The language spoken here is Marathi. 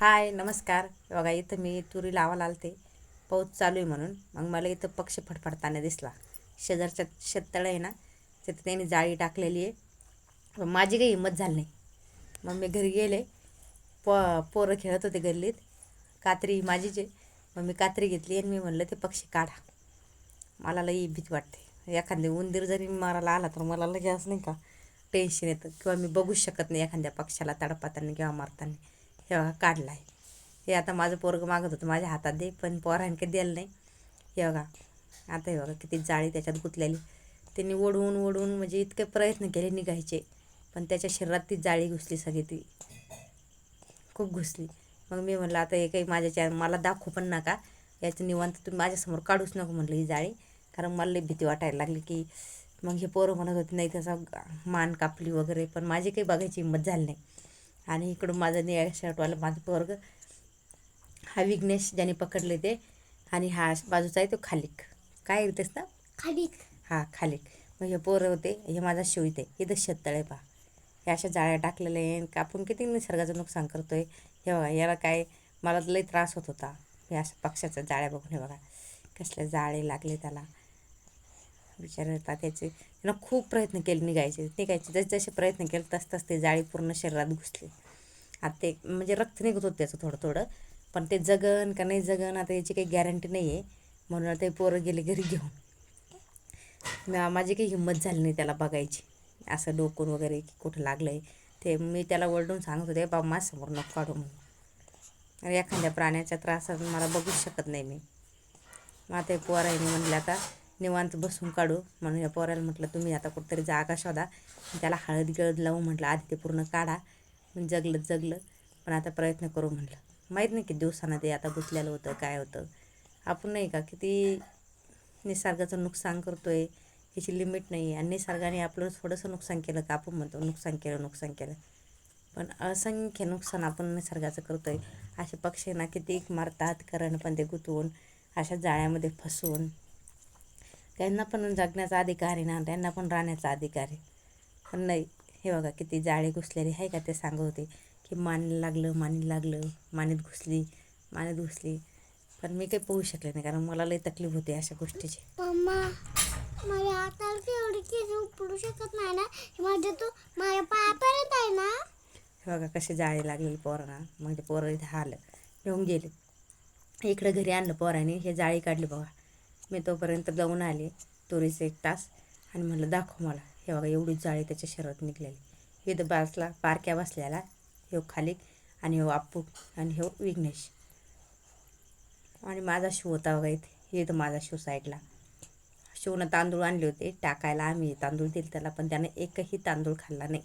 हाय नमस्कार. बघा इथं मी तुरी लावायला आलते, पाऊस चालू आहे म्हणून. मग मला इथं पक्षी फडफडताना दिसला. शेजारच्या शेततळं आहे ना, तिथं त्यांनी जाळी टाकलेली आहे. पण माझी काही हिंमत झाली नाही. मग मी घरी गेले. पोरं खेळत होते गल्लीत. कात्री माझीच आहे. मग मी कात्री घेतली आणि मी म्हणलं ते पक्षी काढा. मला लई भीती वाटते. एखादे उंदीर जरी मारायला आला तर मला लगे असं नाही का टेन्शन येतं, किंवा मी बघूच शकत नाही एखाद्या पक्षाला तडपाताना किंवा मारताना. हे बघा काढला आहे. हे आता माझं पोरगं मागत होतं माझ्या हातात दे, पण पोरांनी काही द्यायला नाही. हे बघा आता हे बघा किती जाळी त्याच्यात गुंतलेली. त्यांनी ओढून ओढून म्हणजे इतके प्रयत्न केले निघायचे, पण त्याच्या शरीरात ती जाळी घुसली सगळी, ती खूप घुसली. मग मी म्हणलं आता हे काही मला दाखवू पण नका, याचं निवांत तुम्ही माझ्यासमोर काढूच नको म्हणलं ही जाळी. कारण मला लई भीती वाटायला लागली की मग हे पोरं म्हणत होते नाही त्याचा मान कापली वगैरे, पण माझी काही बघायची हिंमत झाली नाही. आणि इकडून माझं निळ्या शर्टवालं माझं पोरगं हा विघ्नेश ज्याने पकडले ते, आणि हा बाजूचा आहे तो खालिक. काय येतेस ना खालीक. हा खालिक. मग हे पोरं होते, हे माझा शिव इथे इथं शेततळे पहा. हे अशा जाळ्या टाकलेल्या आहे. आपण किती निसर्गाचं नुकसान करतोय. हे बघा याला काय, मला लई त्रास होत होता हे अशा पक्ष्याच्या जाळ्या बघून. हे बघा कसले जाळे लागले त्याला, विचार येतात त्याचे. त्यानं खूप प्रयत्न केले निघायचे जसे जसे प्रयत्न केले तस ते जाळी पूर्ण शरीरात घुसली. आता ते म्हणजे रक्त निघत होतं त्याचं थोडं थोडं, पण ते जगन का नाही जगन आता याची काही गॅरंटी नाही आहे. म्हणून ते पोरं गेले घरी घेऊन. माझी काही हिंमत झाली नाही त्याला बघायची, असं डोकून वगैरे की कुठं लागलं आहे ते. मी त्याला ओरडून सांगत होते बाबा माझ्यासमोर नको काढू म्हणून. आणि एखाद्या प्राण्याच्या त्रासात मला बघूच शकत नाही मी. मग आता पोराने म्हटलं आता निवांत बसून काढू. म्हणून या पोराला म्हटलं तुम्ही आता कुठंतरी जागा शोधा, त्याला हळद गिळद लावून म्हटलं आधी ते पूर्ण काढा. पण जगलं पण आता प्रयत्न करू म्हटलं. माहीत नाही किती दिवसानं ते आता गुंतलेलं होतं काय होतं. आपण नाही का किती निसर्गाचं नुकसान करतोय, याची लिमिट नाही. आणि निसर्गाने आपलं थोडंसं नुकसान केलं का आपण म्हणतो नुकसान केलं. पण असंख्य नुकसान आपण निसर्गाचं करतोय. असे पक्षींना किती मारतात, करण पण ते गुंतवून अशा जाळ्यामध्ये फसवून. त्यांना पण जगण्याचा अधिकार आहे ना, त्यांना पण राहण्याचा अधिकार आहे. पण नाही, हे बघा किती जाळे घुसलेली आहे का. ते सांगत होते की मानीला लागलं मानीत घुसली. पण मी काही पोहू शकले नाही, कारण मला लई तकलीफ होते अशा गोष्टीची. मम्मा, माझ्या हाताला एवढी केस उपडू शकत नाही ना. माझ्या पायापर्यंत आहे ना. हे बघा कसे जाळे लागलेले पोरांना. म्हणजे पोरं इथे आलं घेऊन गेले. इकडं घरी आणलं पोराने, हे जाळी काढली बघा. मी तोपर्यंत जाऊन आले तुरीचं 1 तास, आणि म्हटलं दाखव मला. हे बघा एवढी जाळी त्याच्या शरीरात निघलेली. इथं बासला पारक्या बसलेला, हे खाली, आणि हे आप्पू, आणि हे विघ्नेश, आणि माझा शिव होता बघा इथे. इथं माझा शिव साईडला. शिवनं तांदूळ आणले होते टाकायला, आम्ही तांदूळ दिले त्याला, पण त्याने एकही तांदूळ खाल्ला नाही.